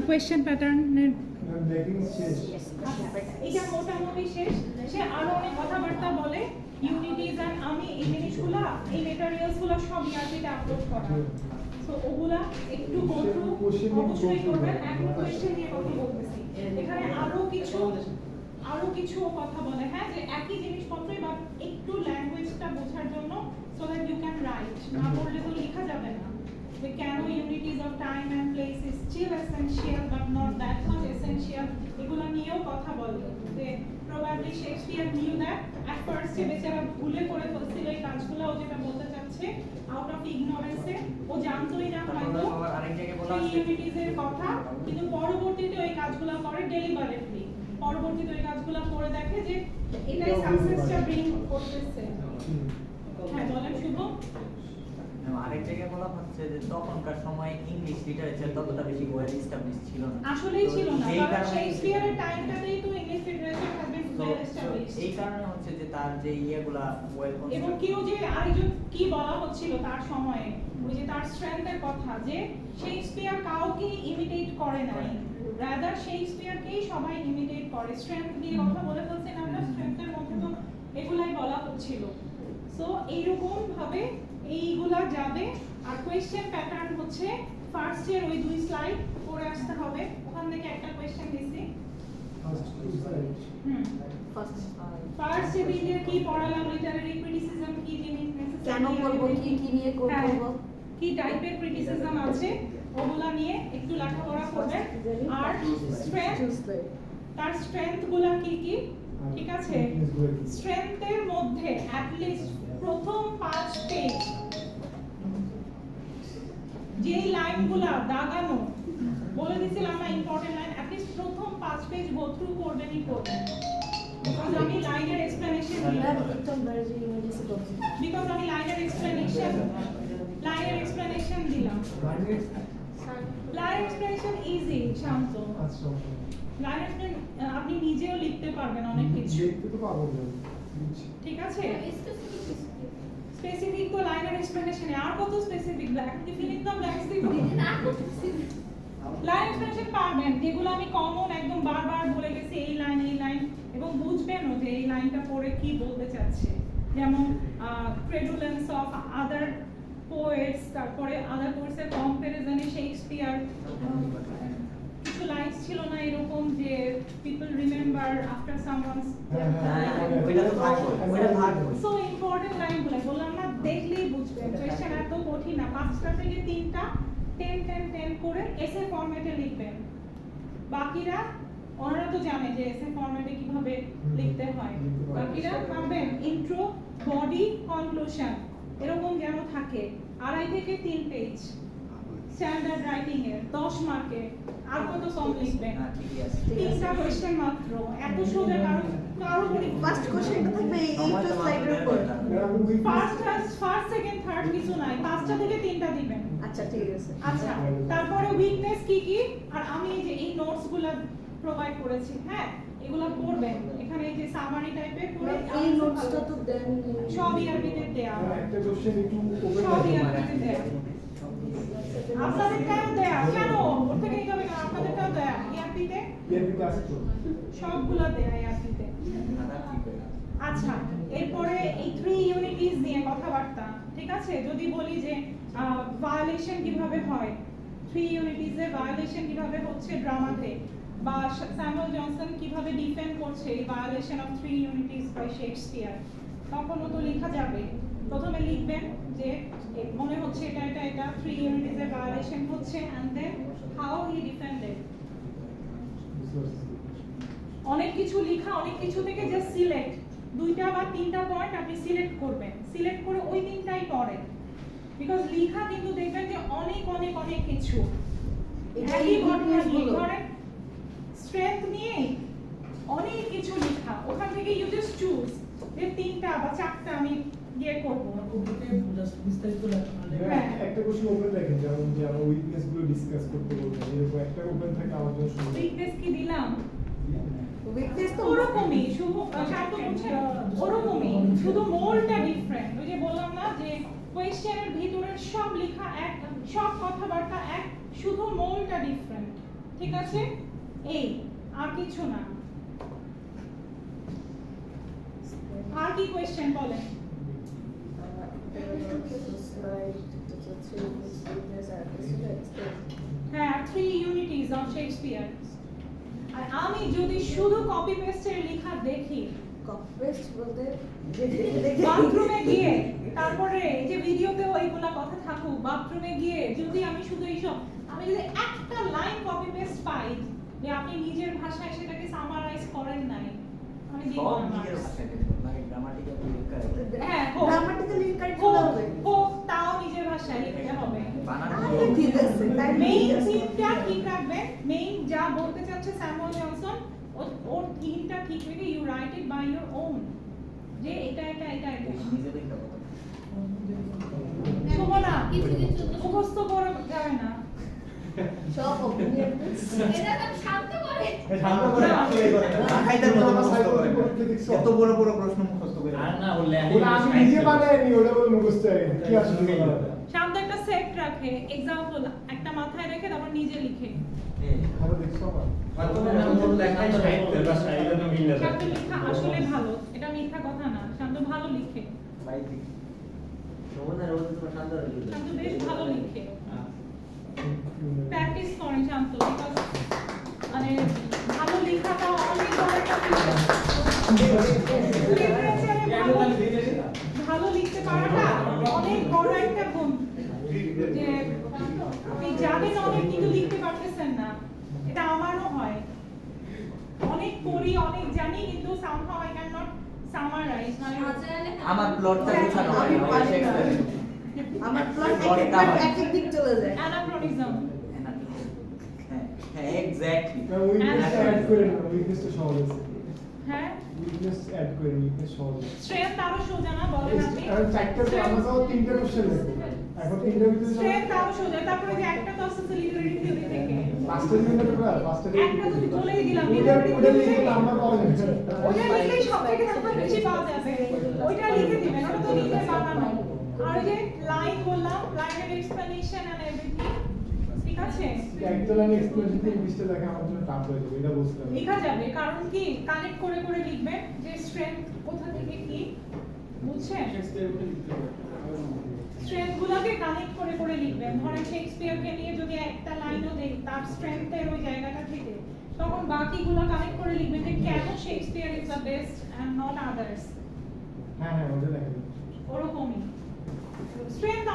Question প্যাটার্নের এটা মোটামুটি শেষ। সে আরো অনেক কথাবার্তা বলে ইউনিটিজ এন্ড আমি এই জিনিসগুলো এই ম্যাটেরিয়ালসগুলো সব ইয়াতে আপলোড করা। সো ওগুলা একটু গো থ্রু অবশ্যই করবেন। এখন কোয়েশ্চেন নিয়ে কথা বলতেছি। এখানে আরো কিছু কথা বলে, হ্যাঁ, যে একই জিনিসপত্রই বা একটু ল্যাঙ্গুয়েজটা বোঝার জন্য so that you can write. না পড়লে তো লেখা যাবে না। যে কেন unities of time and place is still essential but not that much essential, এগুলো নিয়েও কথা বলে। যে probably Shakespeare knew that at first এ বেচারা ভুলে করে ফেলছিল এই কাজগুলো, ও যেটা বলতে চাচ্ছে আউট অফ ইগনোরেন্সে, ও জানতোই না হয়তো ইউনিটিজ এর কথা, কিন্তু পরবর্তীতে ওই কাজগুলো করে ডেলিবারেটলি। পরবর্তীতে ওই কাজগুলো করে দেখে যে এটাই সাকসেসটা ব্রিং করতেছে। হ্যাঁ বলেন শুভ। আরেক জায়গায় বলা হচ্ছে যে তখনকার সময় ইংলিশ লিটারেচার ততটা বেশি ওয়েল এস্টাবলিশ ছিল না। আসলেই ছিল না, কারণ শেক্সপিয়ারের টাইমটাতেই তো English literature has been well establish. এই কারণে হচ্ছে যে তার যে ইয়েগুলা ওয়েল কনসেপ্ট, এবং কেউ যে আরেকজন কি বলা হচ্ছিল তার সময়ে, ওই যে তার স্ট্রেংথের কথা, যে শেক্সপিয়ার কাউকে ইমিটেট করে নাই, রাদার শেক্সপিয়ারকেই সবাই ইমিটেট করে। স্ট্রেংথ দিয়ে কথা বলে ফেলছেন আমরা, স্ট্রেংথের মধ্যে তো এগুলাই বলা হচ্ছিল। সো এইরকম ভাবে এইগুলা যাবে। আর কোয়েশ্চেন প্যাটার্ন হচ্ছে ফার্স্ট এর ওই দুই স্লাইড পড়ে আসতে হবে, ওখান থেকে একটা কোয়েশ্চেন দিছি। ফার্স্ট এর কি পড়ালাম, লিটারারি ক্রিটিসিজম কি জিনিস, কেন করব, কি নিয়ে করব, কি টাইপের ক্রিটিসিজম আছে ওগুলা নিয়ে একটু লেখাপড়া করবেন। আর স্ট্রেংথ, তার স্ট্রেংথ গুলা কি কি, ঠিক আছে। স্ট্রেংথের মধ্যে অ্যাট লিস্ট প্রথম 5 পেজ যে লাইনগুলা দাগানো বলে দিছিলাম না ইম্পর্টেন্ট লাইন, অ্যাট লিস্ট প্রথম 5 পেজ গো থ্রু করবেনই করবেন। বিকজ আমি লাইনের এক্সপ্লেনেশন দিলাম, বিকজ আমি লাইনের এক্সপ্লেনেশন দিলাম। লাইন এক্সপ্লেনেশন ইজি, শান্ত। লাইন এক্সপ্লেনেশন আপনি নিজেও লিখতে পারবেন অনেক কিছু, ঠিক আছে। স্পেসিফিক তো লাইনের এক্সপ্লেনেশনে আর কত স্পেসিফিক, এখন কি ফিলিং দ্য ব্ল্যাঙ্কস দিব। লাইন এক্সপ্লেনেশন পারবেন যেগুলো আমি কমন একদম বারবার বলে গেছি, এই লাইন, এবং বুঝবেনও যে এই লাইনটা পড়ে কি বলতে চাচ্ছে। যেমন ক্রেডুলেন্স অফ আদার পোয়েটস, তারপরে আদার পোয়েটসের কম্পারিজনে শেক্সপিয়ার। কিছু লাইনস ছিল না এরকম যে people remember after someone's, so important লাইনগুলো বললাম না, দেখলেই বুঝবেন। কোয়েশ্চেন এত কঠিন না, 5টা থেকে 3টা 10 করে এসে ফরম্যাটে লিখবেন। বাকিরা ওনারা তো জানে যে এসে ফরম্যাটে কিভাবে লিখতে হয়, বাকিরা পারবেন। ইন্ট্রো, বডি, কনক্লুশন এরকম যেন থাকে, 2.5 থেকে 3 পেজ স্ট্যান্ডার্ড রাইটিং এর 10 মার্কে। আর কত কম লিখবেন, 3টা কোশ্চেন মাত্র, এত সোজা। কারো ফার্স্ট কোশ্চেনটা থাকবে এইটা স্লাইডের উপর, ফার্স্ট সেকেন্ড থার্ড কিছু নাই, 5টা থেকে 3টা দিবেন। আচ্ছা ঠিক আছে। আচ্ছা, তারপরে উইকনেস কি কি, আর আমি এই যে এই নোটসগুলো প্রোভাইড করেছি, হ্যাঁ এগুলো পড়বেন। এখানে এই যে সামারি টাইপের পড়ে, এই নোটসটা তো দেন সব ইয়ারবিতে দেয়া, একটা কোশ্চেন একটু ওপেন সব ইয়ারবিতে দেয়া, আপনাদেরটাও দেয়া। কেন ওর থেকে নিতে হবে না, আপনাদেরটাও দেয়া ইয়ারবিতে, আসতো সবগুলো দেয়া ইয়ারবিতে। আচ্ছা, এরপরে এই 3 ইউনিটিজ নিয়ে কথাবার্তা, ঠিক আছে। যদি বলি যে ভায়োলেশন কিভাবে হয়, 3 ইউনিটিজ এর ভায়োলেশন কিভাবে হচ্ছে ড্রামাতে, বা স্যামুয়েল জনসন কিভাবে ডিফেন্ড করছে এই violation of 3 unities by Shakespeare, তখনও তো লেখা যাবে। প্রথমে লিখবেন যে মনে হচ্ছে এটা 3 ইউনিটিজ এর ভায়োলেশন হচ্ছে, and then how he defended. অনেক কিছু লেখা, অনেক কিছু থেকে জাস্ট সিলেক্ট 2টা বা 3টা পয়েন্ট আপনি সিলেক্ট করবেন, সিলেক্ট করে ওই 3টাই পড়েন। বিকজ লেখা কিন্তু দেখবেন যে অনেক কিছু, একই ঘটনা নিয়ে ধরেন স্ট্রেংথ নিয়ে অনেক কিছু লেখা, ওখান থেকে ইউ জাস্ট চুজ যে 3টা বা 4টা আমি ইয়ে করব। একটা কোশ্চেন ওপেন রাখেন, যেমন যে আমরা উইকনেস গুলো ডিসকাস করতে বলবো, এরকম একটা ওপেন থাকে আমার জন্য সুবিধা। উইকনেস কি দিলাম, উইকনেস তো ওরকমই শুধু শান্ত হচ্ছে ওরকমই, শুধু মোলটা ডিফারেন্ট। ওই যে বললাম না যে কোয়েশ্চেনের ভিতরের সব লেখা এক, সব কথাবার্তা এক, শুধু মোলটা ডিফারেন্ট। ঠিক আছে এই আর কিছু না আর কি কোশ্চেন বলেন হ্যাঁ 3 ইউনিটিজ অফ শেক্সপিয়ার আর আমি যদি শুধু কপি পেস্টের লেখা দেখি কপি পেস্ট বলতে বাথরুমে গিয়ে তারপরে এই যে ভিডিওতেও এইগুলা কথা থাকুক বাথরুমে গিয়ে যদি আমি শুধু এইসব আমি যদি একটা লাইন কপি পেস্ট পাই যে আপনি নিজের ভাষায় সেটাকে সামারাইজ করেন নাই আমি দিব সব না নিজের ভাষায় লিখতে লাগে গ্রামাটিক্যাল লিখতে হ্যাঁ গ্রামাটিক্যালি ইনকারেক্ট হোক হবে হোক তাও নিজের ভাষায় লিখতে হবে বানান আরে ঠিক আছে তাই মেইন থিমটা ঠিক রাখবেন মেইন যা বলতে চাচ্ছে স্যামুয়েল জনসন ওর থিমটা ঠিক রেখে you write it by your own যে এটা নিজে লিখতে হবে সুমনা কিছু কিছু তো মুখস্থ করে যাবে না সব অপিনিয়ন এরা তো শান্ত করে শান্ত করে আসলে করে আখাইদার মতো মুখস্থ করে এত বড় বড় প্রশ্ন মুখস্থ করে আর না বললে ওটা আমি নিজে বানাইনি ওটা বলে মুখস্থ হয়ে গেছে। কি আসলে শান্ত একটা সেট রাখে এক্সাম্পল একটা মাথায় রেখে তারপর নিজে লিখে ভালো দেখছো আমার হয়তো না বললে দেখাই সাহিত্যের ভাষা এটা তো মিলে শান্ত লেখা আসলে ভালো এটা মিথ্যা কথা না শান্ত ভালো লিখে শান্ত বেশ ভালো লিখে প্র্যাকটিস করেন শান্ত বিকজ মানে ভালো লেখাটা অনেক বড় একটা ভালো লিখতে পারাটা অনেক বড় একটা গুণ যে আপনি জানেন অনেক কিন্তু লিখতে পারতেছেন না এটা আমারও হয় অনেক পড়ি অনেক জানি কিন্তু somehow I cannot summarize মানে আমার প্লটটা গোছানো হয় আমি না পারি না। শেক্সপিয়ারে আমার প্লট এক এক দিক চলে যায় anachronism হ্যাঁ এক্স্যাক্টলি উইকনেস অ্যাড করে না উইকনেসটা সহজ আছে হ্যাঁ উইকনেস অ্যাড করে উইকনেস সহজ আছে স্ট্রেংথ আরো সোজা না বলেন আপনি আমি চারটা আমরা সব তিনটা কোশ্চেন লিখবো এখন তিনটা ভিতরে স্ট্রেংথ আরো সোজা তারপরে যে একটা তো আসছে লিটারেরি থিওরি থেকে পাঁচটা দিন পেপার পাঁচটা দিন একটা তো বলেই দিলাম ওটা লিটারেরি ওটা লিখে নাম্বার পাওয়া যাবে ওটা লিখলেই সব থেকে নাম্বার বেশি পাওয়া যাবে ওইটা লিখে দিবেন ওটা তো নিজে বানানো আর ওই যে লাইন বললাম লাইনের এক্সপ্লেনেশন এন্ড এভরিথিং ঠিক আছে একটা লাইন এক্সপ্লেনেশন দিয়ে ইংলিশটা দেখা আমার জন্য টাফ হয়ে যাবে এটা বুঝতে হবে লেখা যাবে কারণ কি কানেক্ট করে করে লিখবেন যে স্ট্রেংথ কোথা থেকে কি বুঝছেন স্ট্রেংথ গুলোকে কানেক্ট করে করে লিখবেন ধরেন শেক্সপিয়ারকে নিয়ে যদি একটা লাইনও দেই তার স্ট্রেংথের ওই জায়গাটা থেকে তখন বাকিগুলো কানেক্ট করে লিখবেন যে কেন Shakespeare is the best and not others হ্যাঁ হ্যাঁ ওটা দেখা যাবে ওরকমই স্ট্রেংথ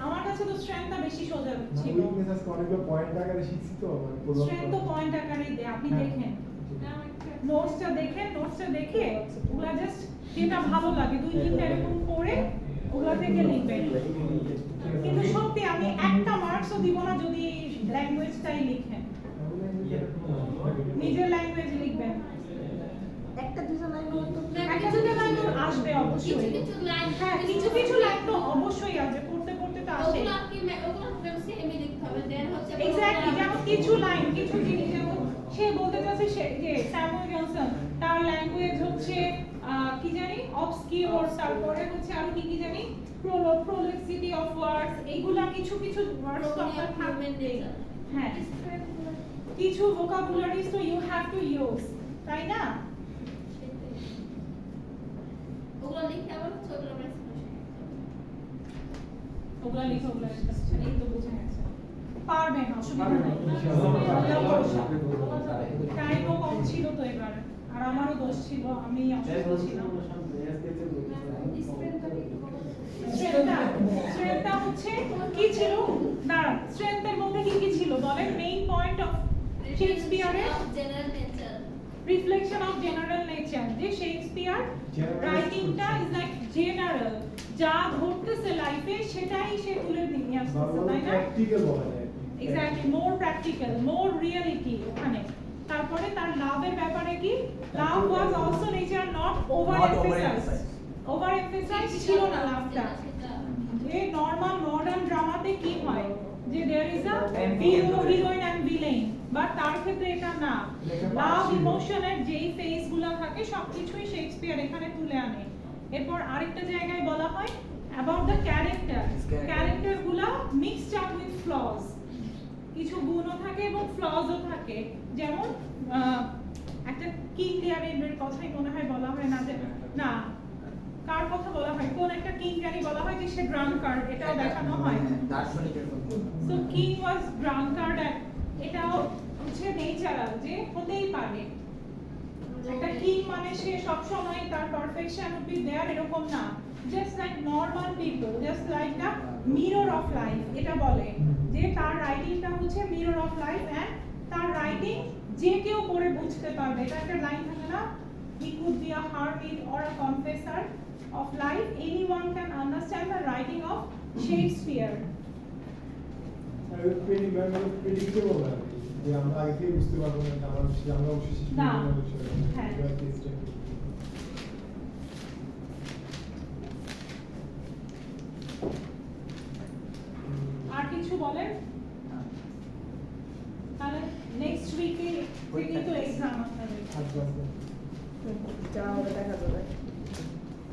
আমার কাছে তো স্ট্রেংথটা বেশি সোজা ছিল উইকনেস আজকে অনেকগুলো পয়েন্ট আকারে শিখছি তো মানে প্রবলেম স্ট্রেংথ তো পয়েন্ট আকারে দেয় আপনি দেখেন নোটসটা দেখে ওগুলা জাস্ট যেটা ভালো লাগে দুই তিনটা এরকম করে ওগুলা থেকে লিখবেন কিন্তু সত্যি আমি একটা মার্কসও দিব না যদি ল্যাঙ্গুয়েজটাই লিখেন নিজের ল্যাঙ্গুয়েজ লিখবেন একটা দুটো লাইন মতো একটা দুটো লাইন আসবে অবশ্যই কিছু কিছু লাইন হ্যাঁ কিছু লাইন তো অবশ্যই আসবে পড়তে পড়তে তো আসে ওগুলো কি ওগুলো সেমই লিখতে হবে দেন হচ্ছে এক্স্যাক্টলি যেমন কিছু লাইন কিছু জিনিস যেমন সে বলতে চাচ্ছে সে যে স্যামুয়েল জনসন তার ল্যাঙ্গুয়েজ হচ্ছে কি জানি অবস্কিউর তারপরে হচ্ছে আর কি জানি প্রোলেক্সিটি অফ ওয়ার্ডস এগুলা কিছু ওয়ার্ডস তো আপনার থাকবেন হ্যাঁ কিছু ভোকাবুলারিজ তো ইউ হ্যাভ টু ইউজ তাই না ওগুলো লিখে আবার ছোট ওগুলা লিখে ওগুলা expression, এই তো বুঝে গেছে পারবেন অসুবিধা নেই টাইমও কম ছিল তো এবার আর আমারও দোষ ছিল আমি অসুস্থ ছিলাম স্ট্রেংথটা হচ্ছে কি ছিল দাঁড়ান স্ট্রেংথের মধ্যে কি ছিল বলেন মেইন পয়েন্ট অফ শেক্সপিয়ারের general nature reflection of general nature যে শেক্সপিয়ার রাইটিংটা ইজ লাইক জেনারেল যা ঘটতেছে লাইফে সেটাই সে তুলে নিয়ে আসছে তাই না প্র্যাকটিক্যাল বলা যায় exactly more practical more reality ওখানে তারপরে তার লাভের ব্যাপারে কি love was also nature not over emphasise ছিল না লাভটা যে নরমাল মডার্ন ড্রামাতে কি হয় যে there is a hero heroine and villain but তার ক্ষেত্রে এটা না লাভ ইমোশনের যেই ফেজগুলো থাকে সবকিছুই শেক্সপিয়ার এখানে তুলে আনে এরপর আরেকটা জায়গায় বলা হয় অ্যাবাউট দ্য ক্যারেক্টারগুলো মিক্সড আপ উইথ ফ্লস কিছু গুণও থাকে এবং ফ্লজও থাকে, যেমন একটা কিং লিয়ারের কথাই মনে হয় বলা হয় না যে না কার কথা বলা হয়, কোন একটা কিং রানী বলা হয় যে সে ড্রাঙ্কার্ড, এটাও দেখানো হয়। দার্শনিকের কথা। সো কিং ওয়াজ ড্রাঙ্কার্ড, এটাও হচ্ছে নেচারাল যে হতেই পারে। একটা কিং মানে সে সব সময় তার পারফেকশন উড বি देयर এরকম না, just like normal people, just like the mirror of life. এটা বলে যে তার রাইটিংটা হচ্ছে মিরর অফ লাইফ, এন্ড তার রাইটিং যে কেউ পড়ে বুঝতে পারবে। এটা একটা লাইন থাকে না, he could be a hermit or a confessor of life, anyone can understand the writing of Shakespeare. Predictable না যে আমরা আগে থেকে বুঝতে পারবো না যে আমরা অবশ্যই শেষ না। পর্যন্ত হ্যাঁ। আর কিছু বলেন? তাহলে নেক্সট উইকে থেকে তো এক্সাম আপনাদের। আচ্ছা যা হবে দেখা যাবে।